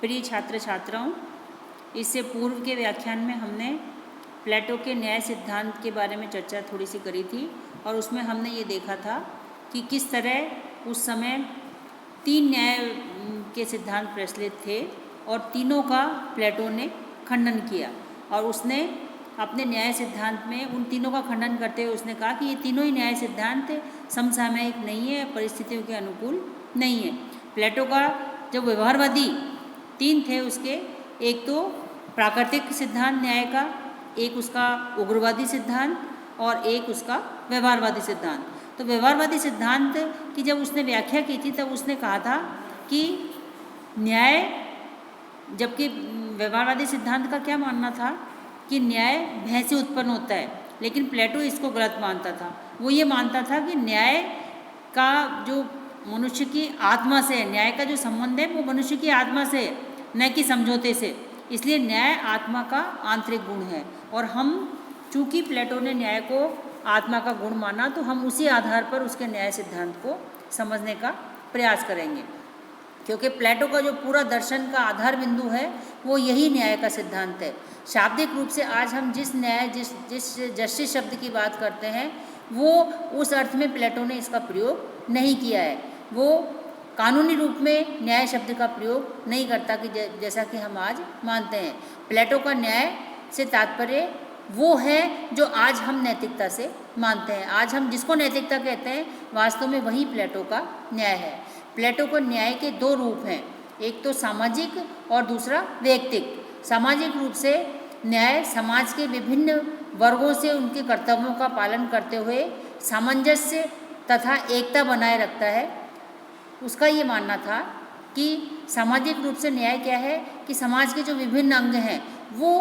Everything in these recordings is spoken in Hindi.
प्रिय छात्र छात्राओं, इससे पूर्व के व्याख्यान में हमने प्लेटो के न्याय सिद्धांत के बारे में चर्चा थोड़ी सी करी थी और उसमें हमने ये देखा था कि किस तरह उस समय तीन न्याय के सिद्धांत प्रचलित थे और तीनों का प्लेटो ने खंडन किया। और उसने अपने न्याय सिद्धांत में उन तीनों का खंडन करते हुए उसने कहा कि ये तीनों ही न्याय सिद्धांत समसामयिक नहीं है, परिस्थितियों के अनुकूल नहीं है। प्लेटो का जो व्यवहारवादी तीन थे उसके, एक तो प्राकृतिक सिद्धांत न्याय का, एक उसका उग्रवादी सिद्धांत और एक उसका व्यवहारवादी सिद्धांत। तो व्यवहारवादी सिद्धांत की जब उसने व्याख्या की थी तब उसने कहा था कि न्याय, जबकि व्यवहारवादी सिद्धांत का क्या मानना था कि न्याय भय से उत्पन्न होता है, लेकिन प्लेटो इसको गलत मानता था। वो ये मानता था कि न्याय का जो मनुष्य की आत्मा से, न्याय का जो संबंध है वो मनुष्य की आत्मा से, न कि समझौते से। इसलिए न्याय आत्मा का आंतरिक गुण है और हम चूंकि प्लेटो ने न्याय को आत्मा का गुण माना तो हम उसी आधार पर उसके न्याय सिद्धांत को समझने का प्रयास करेंगे, क्योंकि प्लेटो का जो पूरा दर्शन का आधार बिंदु है वो यही न्याय का सिद्धांत है। शाब्दिक रूप से आज हम जिस न्याय जिस जस्टिस शब्द की बात करते हैं वो उस अर्थ में प्लेटो ने इसका प्रयोग नहीं किया है। वो कानूनी रूप में न्याय शब्द का प्रयोग नहीं करता कि जैसा कि हम आज मानते हैं। प्लेटो का न्याय से तात्पर्य वो है जो आज हम नैतिकता से मानते हैं। आज हम जिसको नैतिकता कहते हैं वास्तव में वही प्लेटो का न्याय है। प्लेटो को न्याय के दो रूप हैं, एक तो सामाजिक और दूसरा वैयक्तिक। सामाजिक रूप से न्याय समाज के विभिन्न वर्गों से उनके कर्तव्यों का पालन करते हुए सामंजस्य तथा एकता बनाए रखता है। उसका ये मानना था कि सामाजिक रूप से न्याय क्या है कि समाज के जो विभिन्न अंग हैं वो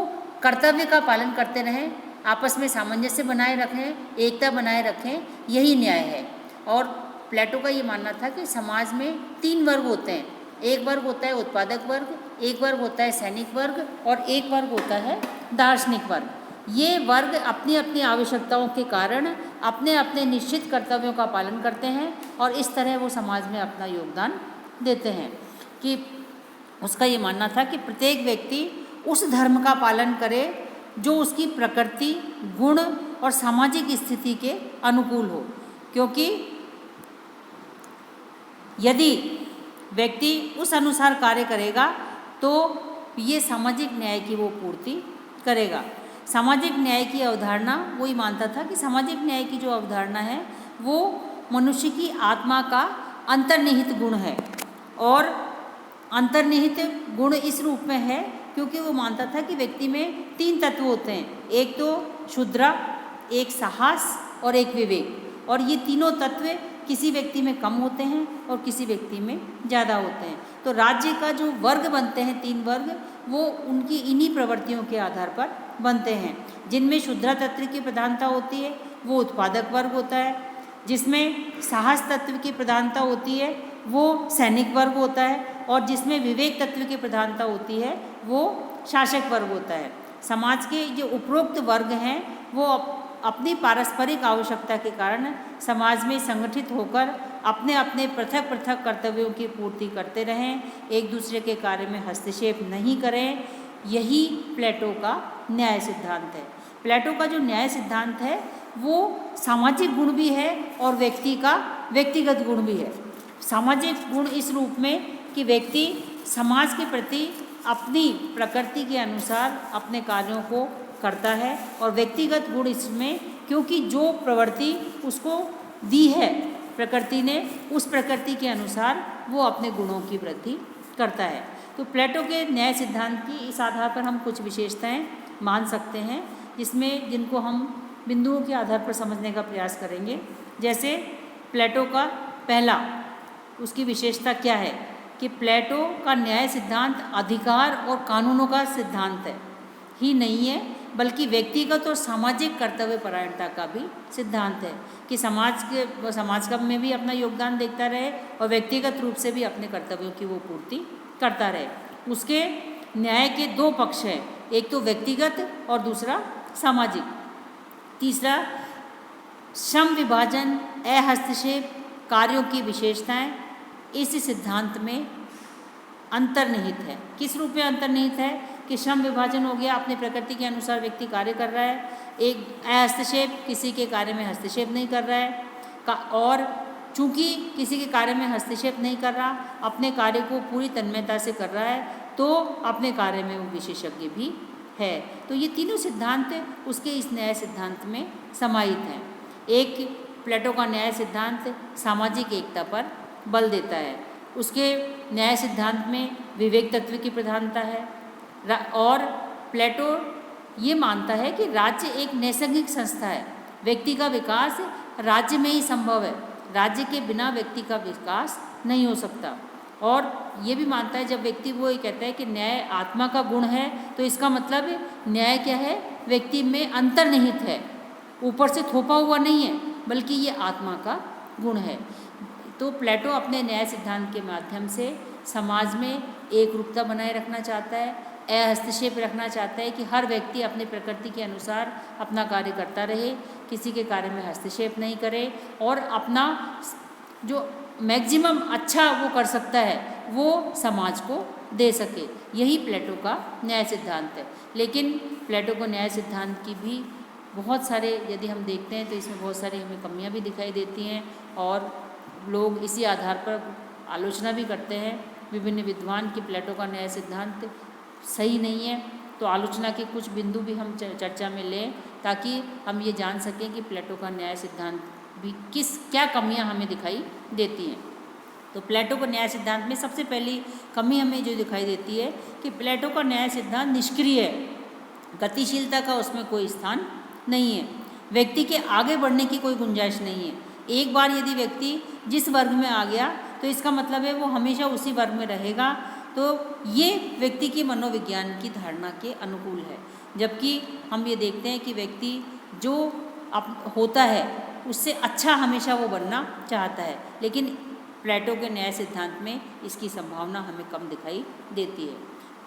कर्तव्य का पालन करते रहें, आपस में सामंजस्य बनाए रखें, एकता बनाए रखें, यही न्याय है। और प्लेटो का ये मानना था कि समाज में तीन वर्ग होते हैं, एक वर्ग होता है उत्पादक वर्ग, एक वर्ग होता है सैनिक वर्ग और एक वर्ग होता है दार्शनिक वर्ग। ये वर्ग अपनी अपनी आवश्यकताओं के कारण अपने अपने निश्चित कर्तव्यों का पालन करते हैं और इस तरह वो समाज में अपना योगदान देते हैं। कि उसका ये मानना था कि प्रत्येक व्यक्ति उस धर्म का पालन करे जो उसकी प्रकृति, गुण और सामाजिक स्थिति के अनुकूल हो, क्योंकि यदि व्यक्ति उस अनुसार कार्य करेगा तो ये सामाजिक न्याय की वो पूर्ति करेगा। सामाजिक न्याय की अवधारणा वही मानता था कि सामाजिक न्याय की जो अवधारणा है वो मनुष्य की आत्मा का अंतर्निहित गुण है। और अंतर्निहित गुण इस रूप में है क्योंकि वो मानता था कि व्यक्ति में तीन तत्व होते हैं, एक तो शुद्रा, एक साहस और एक विवेक। और ये तीनों तत्व किसी व्यक्ति में कम होते हैं और किसी व्यक्ति में ज़्यादा होते हैं। तो राज्य का जो वर्ग बनते हैं, तीन वर्ग, वो उनकी इन्हीं प्रवृत्तियों के आधार पर बनते हैं। जिनमें शुद्रा तत्व की प्रधानता होती है वो उत्पादक वर्ग होता है, जिसमें साहस तत्व की प्रधानता होती है वो सैनिक वर्ग होता है और जिसमें विवेक तत्व की प्रधानता होती है वो शासक वर्ग होता है। समाज के जो उपरोक्त वर्ग हैं वो अपनी पारस्परिक आवश्यकता के कारण समाज में संगठित होकर अपने अपने पृथक पृथक कर्तव्यों की पूर्ति करते रहें, एक दूसरे के कार्य में हस्तक्षेप नहीं करें। यही प्लेटो का न्याय सिद्धांत है। प्लेटो का जो न्याय सिद्धांत है वो सामाजिक गुण भी है और व्यक्ति का व्यक्तिगत गुण भी है। सामाजिक गुण इस रूप में कि व्यक्ति समाज के प्रति अपनी प्रकृति के अनुसार अपने कार्यों को करता है, और व्यक्तिगत गुण इसमें क्योंकि जो प्रवृत्ति उसको दी है प्रकृति ने, उस प्रकृति के अनुसार वो अपने गुणों की वृद्धि करता है। तो प्लेटो के न्याय सिद्धांत की इस आधार पर हम कुछ विशेषताएं मान सकते हैं, जिसमें जिनको हम बिंदुओं के आधार पर समझने का प्रयास करेंगे। जैसे प्लेटो का पहला, उसकी विशेषता क्या है कि प्लेटो का न्याय सिद्धांत अधिकार और कानूनों का सिद्धांत है ही नहीं है, बल्कि व्यक्तिगत और सामाजिक कर्तव्य परायणता का भी सिद्धांत है कि समाज का में भी अपना योगदान देता रहे और व्यक्तिगत रूप से भी अपने कर्तव्यों की वो पूर्ति करता रहे। उसके न्याय के दो पक्ष हैं, एक तो व्यक्तिगत और दूसरा सामाजिक। तीसरा, श्रम विभाजन, अहस्तक्षेप कार्यों की विशेषताएं इस सिद्धांत में अंतर्निहित है। किस रूप में अंतर्निहित है कि श्रम विभाजन हो गया, अपनी प्रकृति के अनुसार व्यक्ति कार्य कर रहा है, एक हस्तक्षेप, किसी के कार्य में हस्तक्षेप नहीं कर रहा है और चूंकि किसी के कार्य में हस्तक्षेप नहीं कर रहा, अपने कार्य को पूरी तन्मयता से कर रहा है, तो अपने कार्य में वो विशेषज्ञ भी है। तो ये तीनों सिद्धांत उसके इस न्याय सिद्धांत में समाहित हैं। एक प्लेटो का न्याय सिद्धांत सामाजिक एकता पर बल देता है, उसके न्याय सिद्धांत में विवेक तत्व की प्रधानता है और प्लेटो ये मानता है कि राज्य एक नैसर्गिक संस्था है, व्यक्ति का विकास राज्य में ही संभव है, राज्य के बिना व्यक्ति का विकास नहीं हो सकता। और ये भी मानता है, जब व्यक्ति वो ये कहता है कि न्याय आत्मा का गुण है, तो इसका मतलब न्याय क्या है, व्यक्ति में अंतर्निहित है, ऊपर से थोपा हुआ नहीं है, बल्कि ये आत्मा का गुण है। तो प्लेटो अपने न्याय सिद्धांत के माध्यम से समाज में एक रूपता बनाए रखना चाहता है, हस्तक्षेप रखना चाहता है कि हर व्यक्ति अपनी प्रकृति के अनुसार अपना कार्य करता रहे, किसी के कार्य में हस्तक्षेप नहीं करे और अपना जो मैक्सिमम अच्छा वो कर सकता है वो समाज को दे सके। यही प्लेटो का न्याय सिद्धांत है। लेकिन प्लेटो को न्याय सिद्धांत की भी बहुत सारे यदि हम देखते हैं तो इसमें बहुत सारी हमें कमियां भी दिखाई देती हैं और लोग इसी आधार पर आलोचना भी करते हैं विभिन्न विद्वान की प्लेटो का न्याय सिद्धांत सही नहीं है। तो आलोचना के कुछ बिंदु भी हम चर्चा में लें ताकि हम ये जान सकें कि प्लेटो का न्याय सिद्धांत भी क्या कमियां हमें दिखाई देती हैं। तो प्लेटो का न्याय सिद्धांत में सबसे पहली कमी हमें जो दिखाई देती है कि प्लेटो का न्याय सिद्धांत निष्क्रिय है, गतिशीलता का उसमें कोई स्थान नहीं है, व्यक्ति के आगे बढ़ने की कोई गुंजाइश नहीं है। एक बार यदि व्यक्ति जिस वर्ग में आ गया तो इसका मतलब है वो हमेशा उसी वर्ग में रहेगा। तो ये व्यक्ति की मनोविज्ञान की धारणा के अनुकूल है। जबकि हम ये देखते हैं कि व्यक्ति जो होता है उससे अच्छा हमेशा वो बनना चाहता है, लेकिन प्लेटो के न्याय सिद्धांत में इसकी संभावना हमें कम दिखाई देती है।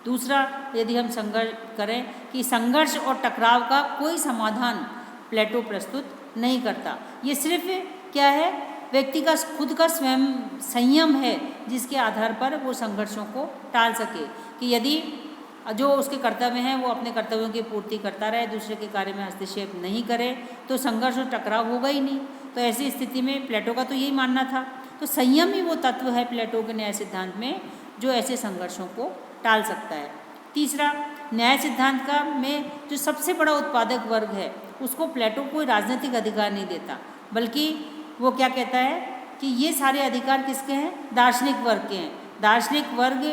दूसरा, यदि हम संघर्ष करें कि संघर्ष और टकराव का कोई समाधान प्लेटो प्रस्तुत नहीं करता। ये सिर्फ क्या है, व्यक्ति का खुद का स्वयं संयम है जिसके आधार पर वो संघर्षों को टाल सके कि यदि जो उसके कर्तव्य हैं वो अपने कर्तव्यों की पूर्ति करता रहे, दूसरे के कार्य में हस्तक्षेप नहीं करे, तो संघर्ष और टकराव होगा ही नहीं। तो ऐसी स्थिति में प्लेटो का तो यही मानना था। तो संयम ही वो तत्व है प्लेटो के न्याय सिद्धांत में जो ऐसे संघर्षों को टाल सकता है। तीसरा, न्याय सिद्धांत का में जो सबसे बड़ा उत्पादक वर्ग है उसको प्लेटो कोई राजनीतिक अधिकार नहीं देता, बल्कि वो क्या कहता है कि ये सारे अधिकार किसके हैं, दार्शनिक वर्ग के हैं। दार्शनिक वर्ग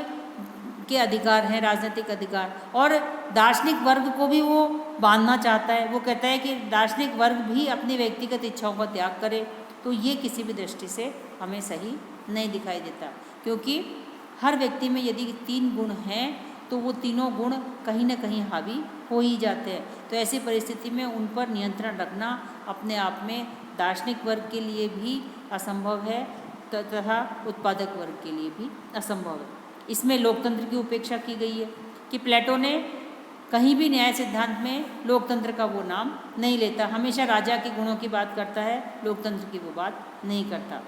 के अधिकार हैं राजनीतिक अधिकार, और दार्शनिक वर्ग को भी वो बांधना चाहता है। वो कहता है कि दार्शनिक वर्ग भी अपनी व्यक्तिगत इच्छाओं का त्याग करे। तो ये किसी भी दृष्टि से हमें सही नहीं दिखाई देता, क्योंकि हर व्यक्ति में यदि 3 गुण हैं तो वो तीनों गुण कहीं ना कहीं हावी हो ही जाते हैं। तो ऐसी परिस्थिति में उन पर नियंत्रण रखना अपने आप में दार्शनिक वर्ग के लिए भी असंभव है तथा उत्पादक वर्ग के लिए भी असंभव है। इसमें लोकतंत्र की उपेक्षा की गई है कि प्लेटो ने कहीं भी न्याय सिद्धांत में लोकतंत्र का वो नाम नहीं लेता, हमेशा राजा के गुणों की बात करता है, लोकतंत्र की वो बात नहीं करता।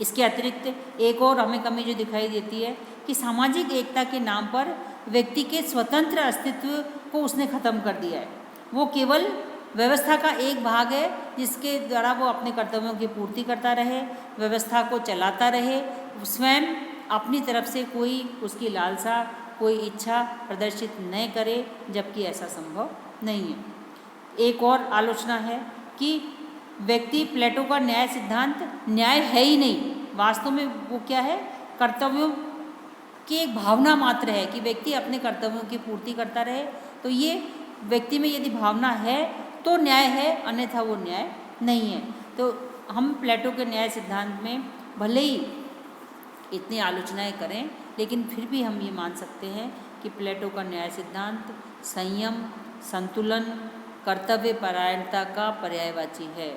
इसके अतिरिक्त एक और हमें कमी जो दिखाई देती है कि सामाजिक एकता के नाम पर व्यक्ति के स्वतंत्र अस्तित्व को उसने ख़त्म कर दिया है। वो केवल व्यवस्था का एक भाग है जिसके द्वारा वो अपने कर्तव्यों की पूर्ति करता रहे, व्यवस्था को चलाता रहे, स्वयं अपनी तरफ से कोई उसकी लालसा, कोई इच्छा प्रदर्शित न करे, जबकि ऐसा संभव नहीं है। एक और आलोचना है कि व्यक्ति प्लेटो का न्याय सिद्धांत न्याय है ही नहीं, वास्तव में वो क्या है, कर्तव्यों की एक भावना मात्र है कि व्यक्ति अपने कर्तव्यों की पूर्ति करता रहे। तो ये व्यक्ति में यदि भावना है तो न्याय है, अन्यथा वो न्याय नहीं है। तो हम प्लेटो के न्याय सिद्धांत में भले ही इतनी आलोचनाएं करें, लेकिन फिर भी हम ये मान सकते हैं कि प्लेटो का न्याय सिद्धांत संयम, संतुलन, कर्तव्य परायणता का पर्यायवाची है।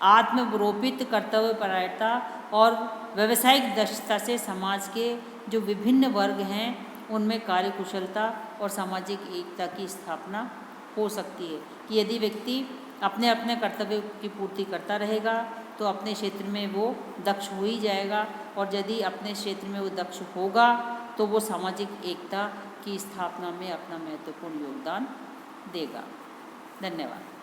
आत्मरोपित कर्तव्य परायणता और व्यावसायिक दक्षता से समाज के जो विभिन्न वर्ग हैं उनमें कार्यकुशलता और सामाजिक एकता की स्थापना हो सकती है कि यदि व्यक्ति अपने अपने कर्तव्य की पूर्ति करता रहेगा तो अपने क्षेत्र में वो दक्ष हो ही जाएगा, और यदि अपने क्षेत्र में वो दक्ष होगा तो वो सामाजिक एकता की स्थापना में अपना महत्वपूर्ण योगदान देगा। धन्यवाद।